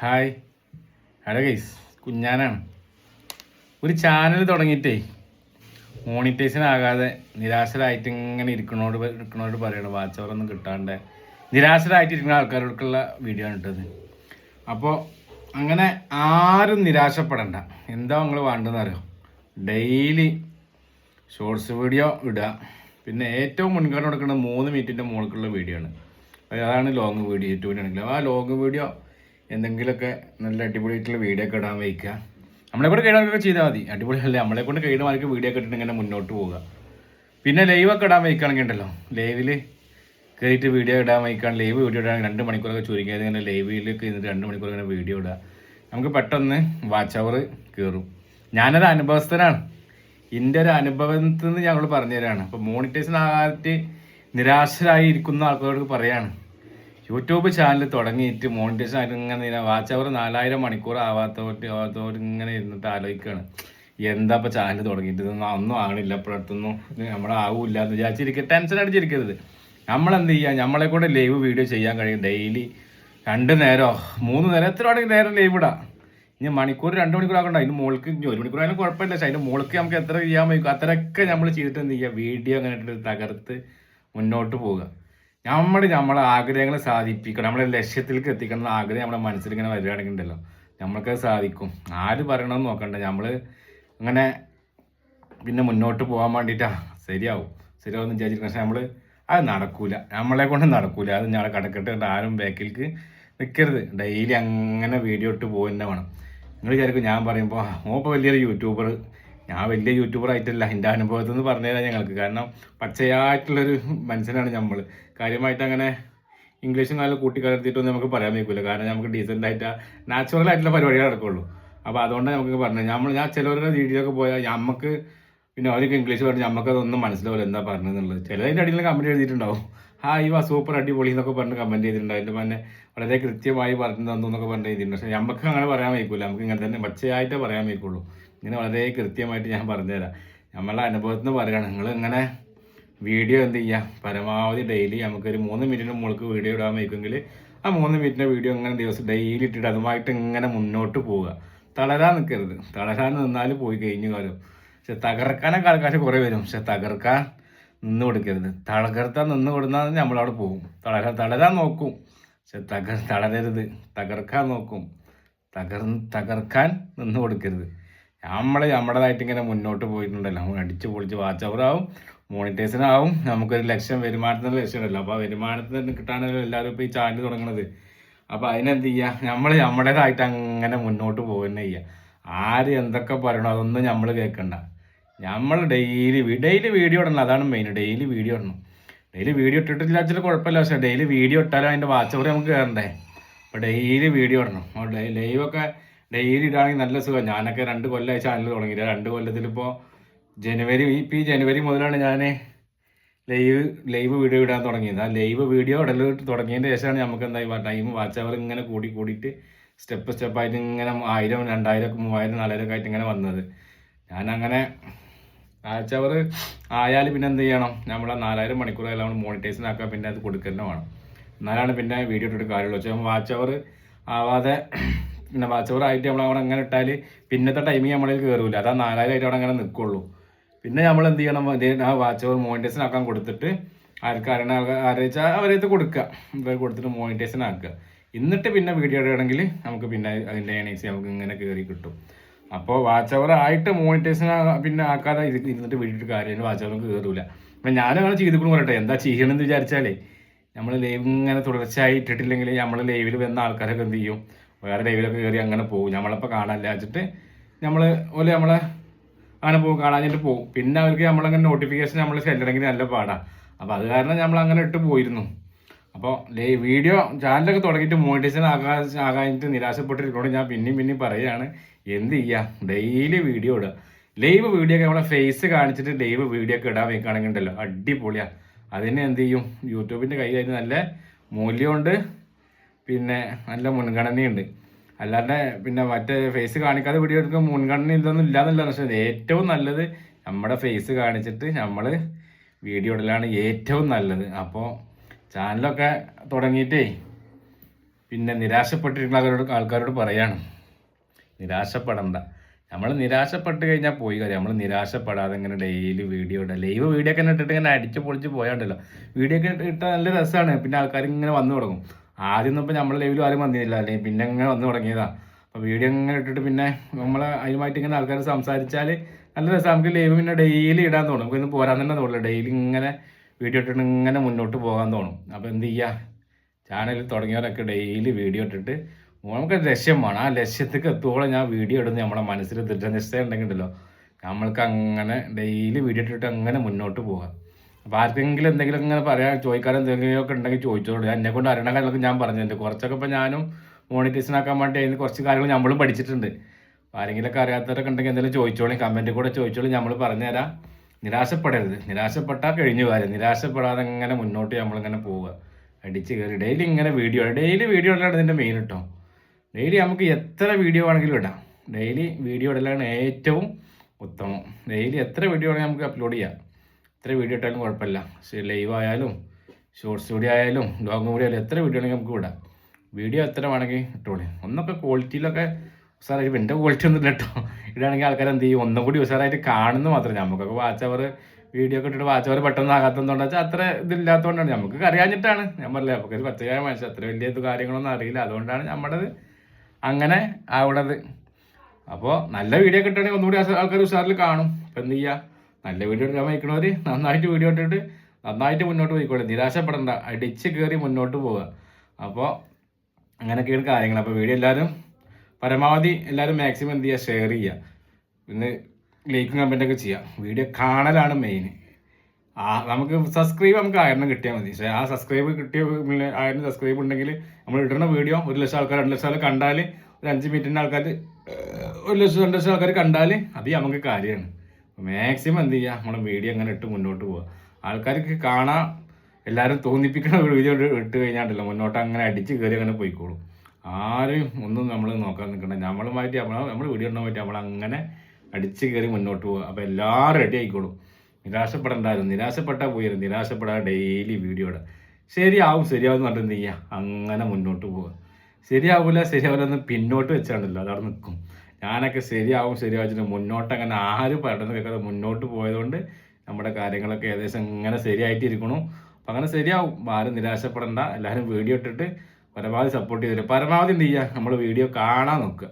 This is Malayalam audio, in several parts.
ഹായ്. Hello guys, കുഞ്ഞാനാണ്. ഒരു ചാനൽ തുടങ്ങിയിട്ടേ മോണിറ്റൈസേഷൻ ആകാതെ നിരാശരായിട്ട് ഇങ്ങനെ ഇരിക്കണോട് പറയണം, വാച്ച് അവറൊന്നും കിട്ടാണ്ട് നിരാശരായിട്ട് ഇരിക്കുന്ന ആൾക്കാരോടുള്ള വീഡിയോ ആണ് ഇട്ടത്. അപ്പോൾ അങ്ങനെ ആരും നിരാശപ്പെടണ്ട. എന്താ നിങ്ങൾ വേണ്ടതെന്ന് അറിയോ? ഡെയിലി ഷോർട്സ് വീഡിയോ ഇടുക. പിന്നെ ഏറ്റവും മുൻഗണന കൊടുക്കുന്നത് 3 മിനിറ്റിൻ്റെ മുകളിലുള്ള വീഡിയോ ആണ്. അതാണ് ലോങ് വീഡിയോ. യൂട്യൂബിലാണെങ്കിലും ആ ലോങ് വീഡിയോ എന്തെങ്കിലുമൊക്കെ നല്ല അടിപൊളിയായിട്ടുള്ള വീഡിയോ ഒക്കെ ഇടാൻ വയ്ക്കുക. നമ്മളെ കൊണ്ട് കഴിയുന്നതൊക്കെ ചെയ്താൽ മതി. അടിപൊളിയല്ലേ? നമ്മളെ കൊണ്ട് കഴിയുന്നവർക്ക് വീഡിയോ ഒക്കെ ഇട്ടിട്ട് ഇങ്ങനെ മുന്നോട്ട് പോവുക. പിന്നെ ലൈവൊക്കെ ഇടാൻ വയ്ക്കുകയാണെങ്കിൽ ഉണ്ടല്ലോ, ലൈവിൽ കയറിയിട്ട് വീഡിയോ ഇടാൻ വയ്ക്കുകയാണ്. ലൈവ് വീഡിയോ ഇടാൻ 2 മണിക്കൂറൊക്കെ ചുരുങ്ങിയത് ഇങ്ങനെ ലൈവിലേക്ക് ഇരുന്നിട്ട് 2 മണിക്കൂർ ഇങ്ങനെ വീഡിയോ ഇടുക. നമുക്ക് പെട്ടെന്ന് വാച്ച് അവർ കയറും. ഞാനൊരു അനുഭവസ്ഥനാണ്. എൻ്റെ ഒരു അനുഭവത്തിൽ നിന്ന് ഞങ്ങൾ പറഞ്ഞുതരാണ്. അപ്പോൾ മോണിറ്റൈസേഷൻ ആകാതെ നിരാശരായി ഇരിക്കുന്ന ആൾക്കാരോട് പറയാണ്, യൂട്യൂബ് ചാനൽ തുടങ്ങിയിട്ട് മോണിറ്റൈസേഷൻ ആയിട്ട് ഇങ്ങനെ വാച്ച് അവർ 4000 മണിക്കൂർ ആവാത്തവർ ഇങ്ങനെ ഇരുന്നിട്ട് ആലോചിക്കുകയാണ്, എന്താ ഇപ്പോൾ ചാനൽ തുടങ്ങിയിട്ട് ഒന്നും ആകണില്ല, ഇപ്പോഴടുത്തൊന്നും നമ്മളാവില്ല എന്ന് വിചാരിച്ചിരിക്കുക. ടെൻഷൻ അടിച്ചിരിക്കരുത്. നമ്മളെന്ത് ചെയ്യുക? നമ്മളെ കൂടെ ലൈവ് വീഡിയോ ചെയ്യാൻ കഴിയും. ഡെയിലി 2 നേരമോ 3 നേരം എത്ര വേണമെങ്കിൽ നേരം ലൈവ് ഇടാം. ഇനി മണിക്കൂർ 2 മണിക്കൂർ ആക്കണ്ട, അതിന് മുകൾക്ക് 1 മണിക്കൂർ ആയാലും കുഴപ്പമില്ല. പക്ഷേ അതിൻ്റെ മുകൾക്ക് നമുക്ക് എത്ര ചെയ്യാൻ പറ്റും അത്രയൊക്കെ നമ്മൾ ചെയ്തിട്ട് എന്ത് ചെയ്യുക? വീഡിയോ അങ്ങനെ ഇട്ടിട്ട് തകർത്ത് മുന്നോട്ട് പോവുക. നമ്മളെ ആഗ്രഹങ്ങൾ സാധിപ്പിക്കണം. നമ്മളെ ലക്ഷ്യത്തിലേക്ക് എത്തിക്കണം ആഗ്രഹം നമ്മുടെ മനസ്സിൽ ഇങ്ങനെ വരികയാണെങ്കിൽ ഉണ്ടല്ലോ, നമ്മൾക്കത് സാധിക്കും. ആര് പറയണമെന്ന് നോക്കണ്ട. നമ്മൾ അങ്ങനെ പിന്നെ മുന്നോട്ട് പോകാൻ വേണ്ടിയിട്ടാണ് ശരിയാവും എന്ന് വിചാരിച്ചിരിക്കണം. പക്ഷെ നമ്മൾ അത് നടക്കൂല, നമ്മളെ കൊണ്ട് നടക്കൂല. അത് ഞങ്ങളെ കടക്കെട്ട് കണ്ട് ആരും ബാക്കിലേക്ക് നിൽക്കരുത്. ഡെയിലി അങ്ങനെ വീഡിയോ ഇട്ട് പോകുന്ന വേണം. നിങ്ങൾ വിചാരിക്കും ഞാൻ പറയുമ്പോൾ ഇപ്പോൾ വലിയൊരു യൂട്യൂബർ. ഞാൻ വലിയ യൂട്യൂബർ ആയിട്ടല്ല, എൻ്റെ അനുഭവത്തിൽ നിന്ന് പറഞ്ഞു തരാം ഞങ്ങൾക്ക്. കാരണം പച്ചയായിട്ടുള്ളൊരു മനുഷ്യനാണ് നമ്മൾ. കാര്യമായിട്ട് അങ്ങനെ ഇംഗ്ലീഷും കാലം കൂട്ടിക്കലർത്തിയിട്ടൊന്നും നമുക്ക് പറയാൻ വയ്ക്കില്ല. കാരണം നമുക്ക് ഡീസൻ്റ് ആയിട്ട് നാച്ചുറൽ ആയിട്ടുള്ള പരിപാടികൾ നടക്കുള്ളൂ. അപ്പോൾ അതുകൊണ്ട് നമുക്ക് പറഞ്ഞത് ഞാൻ ചിലവരുടെ വീഡിയോയൊക്കെ പോയാൽ നമുക്ക് പിന്നെ അവർക്ക് ഇംഗ്ലീഷ് പറഞ്ഞാൽ നമുക്കതൊന്നും മനസ്സിലാവില്ല എന്താ പറഞ്ഞതെന്നുള്ളത്. ചിലതിൻ്റെ അടിയിൽ കമൻറ്റ് എഴുതിയിട്ടുണ്ടാവും, ഹായ് സൂപ്പർ അടിപൊളി എന്നൊക്കെ പറഞ്ഞ് കമൻറ്റ് ചെയ്തിട്ടുണ്ടാവും. അതിൻ്റെ പിന്നെ വളരെ കൃത്യമായി പറഞ്ഞു തന്നു എന്നൊക്കെ പറഞ്ഞ് ചെയ്തിട്ടുണ്ട്. പക്ഷേ നമുക്ക് അങ്ങനെ പറയാൻ വയ്ക്കില്ല. നമുക്ക് ഇങ്ങനെ തന്നെ പച്ചയായിട്ടേ പറയാൻ വയ്ക്കുള്ളൂ. ഇങ്ങനെ വളരെ കൃത്യമായിട്ട് ഞാൻ പറഞ്ഞുതരാം. നമ്മളെ അനുഭവത്തിൽ നിന്ന് പറയുകയാണ്. നിങ്ങൾ ഇങ്ങനെ വീഡിയോ എന്ത് ചെയ്യുക? പരമാവധി ഡെയിലി നമുക്കൊരു 3 മിനിറ്റിന് മുകൾക്ക് വീഡിയോ ഇടാൻ വയ്ക്കുമെങ്കിൽ ആ 3 മിനിറ്റിൻ്റെ വീഡിയോ ഇങ്ങനെ ദിവസം ഡെയിലി ഇട്ടിട്ട് അതുമായിട്ട് ഇങ്ങനെ മുന്നോട്ട് പോവുക. തളരാൻ നിൽക്കരുത്. തളരാൻ നിന്നാൽ പോയി കഴിഞ്ഞു കാലം. പക്ഷെ തകർക്കാനൊക്കെ ആൾക്കാർ കുറേ വരും. പക്ഷെ തകർക്കാൻ നിന്ന് കൊടുക്കരുത്. തകർത്താൻ നിന്ന് കൊടുത്താൽ നമ്മളവിടെ പോകും. തളരാൻ നോക്കും, പക്ഷെ തളരരുത്. തകർക്കാൻ നോക്കും, തകർക്കാൻ നിന്ന് കൊടുക്കരുത്. നമ്മുടേതായിട്ട് ഇങ്ങനെ മുന്നോട്ട് പോയിട്ടുണ്ടല്ലോ, അടിച്ച് പൊളിച്ച് വാച്ച് അവറാവും, മോണിറ്റൈസേഷനാവും. നമുക്കൊരു ലക്ഷ്യം, വരുമാനത്തിൻ്റെ ലക്ഷ്യം ഉണ്ടല്ലോ. അപ്പോൾ ആ വരുമാനത്തിന് കിട്ടാണല്ലോ എല്ലാവരും ഇപ്പോൾ ഈ ചാനൽ തുടങ്ങണത്. അപ്പോൾ അതിനെന്ത് ചെയ്യുക? നമ്മുടേതായിട്ട് അങ്ങനെ മുന്നോട്ട് പോകുന്നത് ചെയ്യുക. ആര് എന്തൊക്കെ പറയണോ അതൊന്നും നമ്മൾ കേൾക്കണ്ട. നമ്മൾ ഡെയിലി വീഡിയോ ഇടണം. അതാണ് മെയിൻ. ഡെയിലി വീഡിയോ ഇടണം. ഡെയിലി വീഡിയോ ഇട്ടിട്ടില്ല വെച്ചാൽ കുഴപ്പമില്ല. പക്ഷേ ഡെയിലി വീഡിയോ ഇട്ടാലും അതിൻ്റെ വാച്ച് അവർ നമുക്ക് കയറണ്ടേ. അപ്പോൾ ഡെയിലി വീഡിയോ ഇടണം. ലൈവൊക്കെ ഡെയിലി ഇടുകയാണെങ്കിൽ നല്ല സുഖം. ഞാനൊക്കെ 2 കൊല്ലമായി ചാനൽ തുടങ്ങിയില്ല. 2 കൊല്ലത്തിലിപ്പോൾ ഈ ജനുവരി മുതലാണ് ഞാൻ ലൈവ് വീഡിയോ ഇടാൻ തുടങ്ങിയത്. ആ ലൈവ് വീഡിയോ ഇടൽ തുടങ്ങിയതിൻ്റെ ശേഷമാണ് നമുക്ക് എന്തായി ടൈം വാച്ച് അവർ ഇങ്ങനെ കൂടിയിട്ട് സ്റ്റെപ്പായിട്ട് ഇങ്ങനെ 1000, 2000, 3000, 4000 ആയിട്ട് ഇങ്ങനെ വന്നത്. ഞാനങ്ങനെ വാച്ച് അവർ ആയാൽ പിന്നെ എന്ത് ചെയ്യണം? നമ്മൾ 4000 മണിക്കൂറായാലും നമ്മൾ മോണിറ്റൈസേഷൻ ആക്കാൻ പിന്നെ അത് കൊടുക്കുന്ന വേണം. എന്നാലാണ് പിന്നെ വീഡിയോ ഇട്ടിട്ട് കാര്യമുള്ളൂ. പക്ഷേ വാച്ച് അവർ ആവാതെ പിന്നെ വാച്ച് അവർ ആയിട്ട് നമ്മളവിടെ അങ്ങനെ ഇട്ടാൽ പിന്നത്തെ ടൈമിങ് നമ്മളിൽ കയറില്ല. അതാ 4000 ആയിട്ട് അവിടെ അങ്ങനെ നിൽക്കുള്ളൂ. പിന്നെ നമ്മൾ എന്ത് ചെയ്യണം? ആ വാച്ച് അവർ മോണിറ്റൈസേഷൻ ആക്കാൻ കൊടുത്തിട്ട് ആരെച്ചാൽ അവരത് കൊടുത്തിട്ട് മോണിറ്റൈസേഷൻ ആക്കുക. എന്നിട്ട് പിന്നെ വീഡിയോ ഇടുകയാണെങ്കിൽ നമുക്ക് പിന്നെ അതിൻ്റെ ഏണിങ്സ് നമുക്ക് ഇങ്ങനെ കയറി കിട്ടും. അപ്പോൾ വാച്ച് അവർ ആയിട്ട് മോണിറ്റൈസേഷൻ പിന്നെ ആക്കാതെ ഇരുന്നിട്ട് വീഡിയോ കാര്യം വാച്ച് അവർ കയറില്ല. അപ്പം ഞാനങ്ങനെ ചെയ്തിട്ട് പറയട്ടെ, എന്താ ചെയ്യണമെന്ന് വിചാരിച്ചാലേ നമ്മൾ ലൈവ് ഇങ്ങനെ തുടർച്ചയായി ഇട്ടിട്ടില്ലെങ്കിൽ നമ്മൾ ലൈവിൽ വന്ന ആൾക്കാരൊക്കെ എന്ത് ചെയ്യും? വേറെ ലൈവിലൊക്കെ കയറി അങ്ങനെ പോകും. നമ്മളപ്പോൾ കാണാനില്ല വെച്ചിട്ട് നമ്മളെ അങ്ങനെ പോകും, കാണാഞ്ഞിട്ട് പോകും. പിന്നെ അവർക്ക് നമ്മളങ്ങനെ നോട്ടിഫിക്കേഷൻ നമ്മൾ ചെല്ലണമെങ്കിൽ നല്ല പാടാണ്. അപ്പോൾ അത് കാരണം നമ്മൾ അങ്ങനെ ഇട്ട് പോയിരുന്നു. അപ്പോൾ വീഡിയോ ചാനലൊക്കെ തുടങ്ങിയിട്ട് മോണിറ്റൈസേഷൻ ആകാനിട്ട് നിരാശപ്പെട്ടിരിക്കുന്നത് ഞാൻ പിന്നെയും പറയുകയാണ്, എന്ത് ചെയ്യുക? ഡെയിലി വീഡിയോ ഇടുക. ലൈവ് വീഡിയോ ഒക്കെ നമ്മളെ ഫേസ് കാണിച്ചിട്ട് ലൈവ് വീഡിയോ ഒക്കെ ഇടാൻ വെക്കുകയാണെങ്കിൽ ഉണ്ടല്ലോ, അടിപൊളിയാണ്. അതിന് എന്ത് ചെയ്യും? യൂട്യൂബിൻ്റെ കയ്യിൽ നല്ല മൂല്യമുണ്ട്, പിന്നെ നല്ല മുൻഗണനയുണ്ട്. അല്ലാതെ പിന്നെ മറ്റേ ഫേസ് കാണിക്കാതെ വീഡിയോ എടുക്കുമ്പോൾ മുൻഗണന ഇല്ലാന്നല്ല. പക്ഷേ ഏറ്റവും നല്ലത് നമ്മുടെ ഫേസ് കാണിച്ചിട്ട് നമ്മൾ വീഡിയോ ഇടലാണ് ഏറ്റവും നല്ലത്. അപ്പോൾ ചാനലൊക്കെ തുടങ്ങിയിട്ടേ പിന്നെ നിരാശപ്പെട്ടിരിക്കുന്ന ആൾക്കാരോട് പറയാണ്, നിരാശപ്പെടണ്ട. നമ്മൾ നിരാശപ്പെട്ട് കഴിഞ്ഞാൽ പോയി കാര്യം. നമ്മൾ നിരാശപ്പെടാതെ ഇങ്ങനെ ഡെയിലി വീഡിയോ ഇടുക. ലൈവ് വീഡിയോ ഒക്കെ ഇട്ടിട്ട് ഇങ്ങനെ അടിച്ച് പൊളിച്ച് പോയാണ്ടല്ലോ. വീഡിയോ ഒക്കെ ഇട്ടാൽ നല്ല രസമാണ്. പിന്നെ ആൾക്കാർ ഇങ്ങനെ വന്നു തുടങ്ങും. ആദ്യം ഒന്നും ഇപ്പോൾ നമ്മൾ ലൈവിൽ ആരും വന്നില്ല, അല്ലെങ്കിൽ പിന്നെ ഇങ്ങനെ വന്നു തുടങ്ങിയതാണ്. അപ്പോൾ വീഡിയോ ഇങ്ങനെ ഇട്ടിട്ട് പിന്നെ നമ്മൾ അതിനുമായിട്ട് ഇങ്ങനെ ആൾക്കാർ സംസാരിച്ചാൽ നല്ല രസം. നമുക്ക് ലൈവ് പിന്നെ ഡെയിലി ഇടാൻ തോന്നും. നമുക്ക് ഇന്ന് പോരാൻ തന്നെ തോന്നില്ല. ഡെയിലി ഇങ്ങനെ വീഡിയോ ഇട്ടിട്ട് ഇങ്ങനെ മുന്നോട്ട് പോകാൻ തോന്നും. അപ്പോൾ എന്ത് ചെയ്യുക, ചാനൽ തുടങ്ങിയവരൊക്കെ ഡെയിലി വീഡിയോ ഇട്ടിട്ട് നമുക്ക് ലക്ഷ്യം വേണം. ആ ലക്ഷ്യത്തേക്ക് എത്തുമ്പോഴും ഞാൻ വീഡിയോ ഇടുന്നത് നമ്മളെ മനസ്സിൽ ദൃഢനിശ്ചയം ഉണ്ടെങ്കിലല്ലോ നമ്മൾക്ക് അങ്ങനെ ഡെയിലി വീഡിയോ ഇട്ടിട്ട് അങ്ങനെ മുന്നോട്ട് പോകാം. അപ്പോൾ ആർക്കെങ്കിലും എന്തെങ്കിലും ഇങ്ങനെ പറയാൻ ചോദിക്കാൻ എന്തെങ്കിലുമൊക്കെ ഉണ്ടെങ്കിൽ ചോദിച്ചോളൂ. എന്നെ കൊണ്ട് അറിയണ കാര്യങ്ങളൊക്കെ ഞാൻ പറഞ്ഞിട്ടുണ്ട്. കുറച്ചൊക്കെ ഇപ്പോൾ ഞാനും മോണിറ്റൈസേഷനാക്കാൻ വേണ്ടി അതിന് കുറച്ച് കാര്യങ്ങൾ നമ്മളും പഠിച്ചിട്ടുണ്ട്. ആരെങ്കിലുമൊക്കെ അറിയാത്തവരൊക്കെ ഉണ്ടെങ്കിൽ എന്തെങ്കിലും ചോദിച്ചോളി, കമൻറ്റിൽ കൂടെ ചോദിച്ചോളി, നമ്മൾ പറഞ്ഞുതരാം. നിരാശപ്പെടരുത്. നിരാശപ്പെട്ടാൽ കഴിഞ്ഞു കാര്യം. നിരാശപ്പെടാതെ ഇങ്ങനെ മുന്നോട്ട് നമ്മളിങ്ങനെ പോവുക, അടിച്ച് കയറി ഡെയിലി ഇങ്ങനെ വീഡിയോ ഇടലാണ് ഇതിൻ്റെ മെയിൻ കേട്ടോ. ഡെയിലി നമുക്ക് എത്ര വീഡിയോ വേണമെങ്കിലും ഇടാം. ഡെയിലി വീഡിയോ ഇടലാണ് ഏറ്റവും ഉത്തമം. ഡെയിലി എത്ര വീഡിയോ വേണമെങ്കിൽ നമുക്ക് അപ്ലോഡ് ചെയ്യാം. എത്ര വീഡിയോ ഇട്ടാലും കുഴപ്പമില്ല. ലൈവ് ആയാലും ഷോർട്സ് വീഡിയോ ആയാലും ലോങ് വീഡിയോ ആയാലും എത്ര വീഡിയോ ആണെങ്കിൽ നമുക്ക് വിടാം. വീഡിയോ എത്ര വേണമെങ്കിൽ ഇട്ടോളി. ഒന്നൊക്കെ ക്വാളിറ്റിയിലൊക്കെ ഉസാറായിട്ട്, എൻ്റെ ക്വാളിറ്റി ഒന്നും ഇല്ല കേട്ടോ. ഇടാണെങ്കിൽ ആൾക്കാർ എന്ത് ചെയ്യും, ഒന്നും കൂടി ഉസാറായിട്ട് കാണുന്നത് മാത്രമേ. നമുക്കൊക്കെ വാച്ച് അവർ വീഡിയോ ഒക്കെ ഇട്ടിട്ട് വാച്ച് അവർ പെട്ടെന്ന് ആകാത്തതുകൊണ്ടാ വെച്ചാൽ അത്ര ഇതില്ലാത്തതുകൊണ്ടാണ്. നമുക്ക് അറിയാഞ്ഞിട്ടാണ്. ഞാൻ പറഞ്ഞില്ല, നമുക്ക് ഒരു പച്ചക്കായ മനുഷ്യൻ അത്ര വലിയ ഇത് കാര്യങ്ങളൊന്നും അറിയില്ല. അതുകൊണ്ടാണ് നമ്മുടേത് അങ്ങനെ ആവണത്. അപ്പോൾ നല്ല വീഡിയോ കിട്ടുകയാണെങ്കിൽ ഒന്നുകൂടി ആൾക്കാർ ഉഷാറിൽ കാണും. അപ്പോൾ എന്ത് ചെയ്യുക, നല്ല വീഡിയോ എടുക്കാൻ വയ്ക്കണവർ നന്നായിട്ട് വീഡിയോ ഇട്ടിട്ട് നന്നായിട്ട് മുന്നോട്ട് പോയിക്കോളെ. നിരാശപ്പെടണ്ട, അടിച്ച് കയറി മുന്നോട്ട് പോവുക. അപ്പോൾ അങ്ങനെയൊക്കെയാണ് കാര്യങ്ങൾ. അപ്പോൾ വീഡിയോ എല്ലാവരും പരമാവധി എല്ലാവരും മാക്സിമം എന്ത് ചെയ്യുക, ഷെയർ ചെയ്യുക. പിന്നെ ലൈക്കും കമൻറ്റൊക്കെ ചെയ്യുക. വീഡിയോ കാണലാണ് മെയിൻ. നമുക്ക് സബ്സ്ക്രൈബ് നമുക്ക് 1000 കിട്ടിയാൽ മതി. പക്ഷേ ആ സബ്സ്ക്രൈബ് കിട്ടിയ 1000 സബ്സ്ക്രൈബ് ഉണ്ടെങ്കിൽ നമ്മൾ ഇടുന്ന വീഡിയോ 1 ലക്ഷം ആൾക്കാർ 2 ലക്ഷം ആൾക്കാർ കണ്ടാൽ, ഒരു 5 മിനിറ്റിൻ്റെ ആൾക്കാർ 1 ലക്ഷം 2 ലക്ഷം ആൾക്കാർ കണ്ടാൽ അത് നമുക്ക് കാര്യമാണ്. മാക്സിമം എന്ത് ചെയ്യുക, നമ്മൾ വീഡിയോ അങ്ങനെ ഇട്ട് മുന്നോട്ട് പോവുക. ആൾക്കാർക്ക് കാണാൻ എല്ലാവരും തോന്നിപ്പിക്കുന്ന വീഡിയോ ഇട്ട് കഴിഞ്ഞാണ്ടല്ലോ മുന്നോട്ട് അങ്ങനെ അടിച്ച് കയറി അങ്ങനെ പോയിക്കോളും. ആരും ഒന്നും നമ്മൾ നോക്കാൻ നിൽക്കണ്ട. നമ്മളുമായിട്ട് നമ്മൾ വീഡിയോ ഇടാൻ പറ്റി നമ്മളങ്ങനെ അടിച്ച് കയറി മുന്നോട്ട് പോവുക. അപ്പോൾ എല്ലാവരും റെഡി ആയിക്കോളും. നിരാശപ്പെടണ്ടായിരുന്നു. നിരാശപ്പെട്ടാൽ പോയിരുന്നു. നിരാശപ്പെടാതെ ഡെയിലി വീഡിയോ ഇടുക. ശരിയാവും എന്ന് പറഞ്ഞിട്ട് എന്ത് ചെയ്യുക, അങ്ങനെ മുന്നോട്ട് പോവുക. ശരിയാവില്ല എന്ന് പിന്നോട്ട് വെച്ചാണല്ലോ അതവിടെ നിൽക്കും. ഞാനൊക്കെ ശരിയാവും മുന്നോട്ട് അങ്ങനെ ആരും പെട്ടെന്ന് കേൾക്കാതെ മുന്നോട്ട് പോയതുകൊണ്ട് നമ്മുടെ കാര്യങ്ങളൊക്കെ ഏകദേശം ഇങ്ങനെ ശരിയായിട്ടിരിക്കണു. അപ്പം അങ്ങനെ ശരിയാവും. ആരും നിരാശപ്പെടണ്ട. എല്ലാവരും വീഡിയോ ഇട്ടിട്ട് പരമാവധി സപ്പോർട്ട് ചെയ്തില്ല. പരമാവധി എന്ത് ചെയ്യുക, നമ്മൾ വീഡിയോ കാണാൻ നോക്കുക.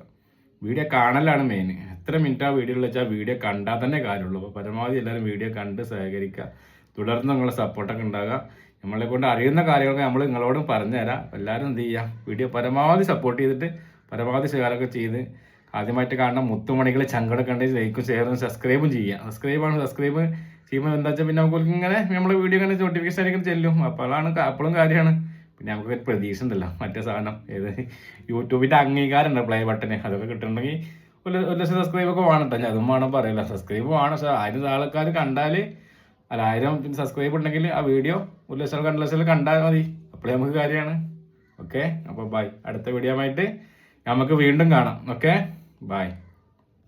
വീഡിയോ കാണലാണ് മെയിൻ. എത്ര മിനിറ്റ് ആ വീഡിയോ വെച്ചാൽ വീഡിയോ കണ്ടാൽ തന്നെ കാര്യമുള്ളൂ. അപ്പോൾ പരമാവധി എല്ലാവരും വീഡിയോ കണ്ട് സഹകരിക്കുക. തുടർന്ന് നിങ്ങളുടെ സപ്പോർട്ടൊക്കെ ഉണ്ടാകുക. നമ്മളെ കൊണ്ട് അറിയുന്ന കാര്യങ്ങളൊക്കെ നമ്മൾ നിങ്ങളോടും പറഞ്ഞു തരാം. എല്ലാവരും എന്ത് ചെയ്യുക, വീഡിയോ പരമാവധി സപ്പോർട്ട് ചെയ്തിട്ട് പരമാവധി ഷെയറൊക്കെ ചെയ്ത് ആദ്യമായിട്ട് കാണുന്ന മുത്തുമണികൾ ചങ്കടൊക്കെ ഉണ്ടെങ്കിൽ ലൈക്കും ഷെയറും സബ്സ്ക്രൈബും ചെയ്യുക. സബ്സ്ക്രൈബ് ചെയ്യുമ്പോൾ എന്താ വെച്ചാൽ പിന്നെ നമുക്ക് ഇങ്ങനെ നമ്മളെ വീഡിയോ ഇങ്ങനെ നോട്ടിഫിക്കേഷൻ ആയിരിക്കും ചെല്ലും. അപ്പോഴും കാര്യമാണ്. പിന്നെ നമുക്ക് പ്രതീക്ഷ ഉണ്ടല്ലോ മറ്റേ സാധനം, ഏത് യൂട്യൂബിൻ്റെ അംഗീകാരം ഉണ്ട്, പ്ലേ ബട്ടന്, അതൊക്കെ കിട്ടണമെങ്കിൽ 1 ലക്ഷം സബ്സ്ക്രൈബൊക്കെ വേണം കേട്ടോ. അതും വേണം പറയില്ല. സബ്സ്ക്രൈബ് വേണം. പക്ഷേ 1000 ആൾക്കാർ കണ്ടാൽ 1000 പിന്നെ സബ്സ്ക്രൈബ് ഉണ്ടെങ്കിൽ ആ വീഡിയോ 1 ലക്ഷം 2 ലക്ഷം കണ്ടാൽ മതി. അപ്പോഴേ നമുക്ക് കാര്യമാണ്. ഓക്കെ, അപ്പോൾ ബൈ. അടുത്ത വീഡിയോ ആയിട്ട് നമുക്ക് വീണ്ടും കാണാം. Okay, by.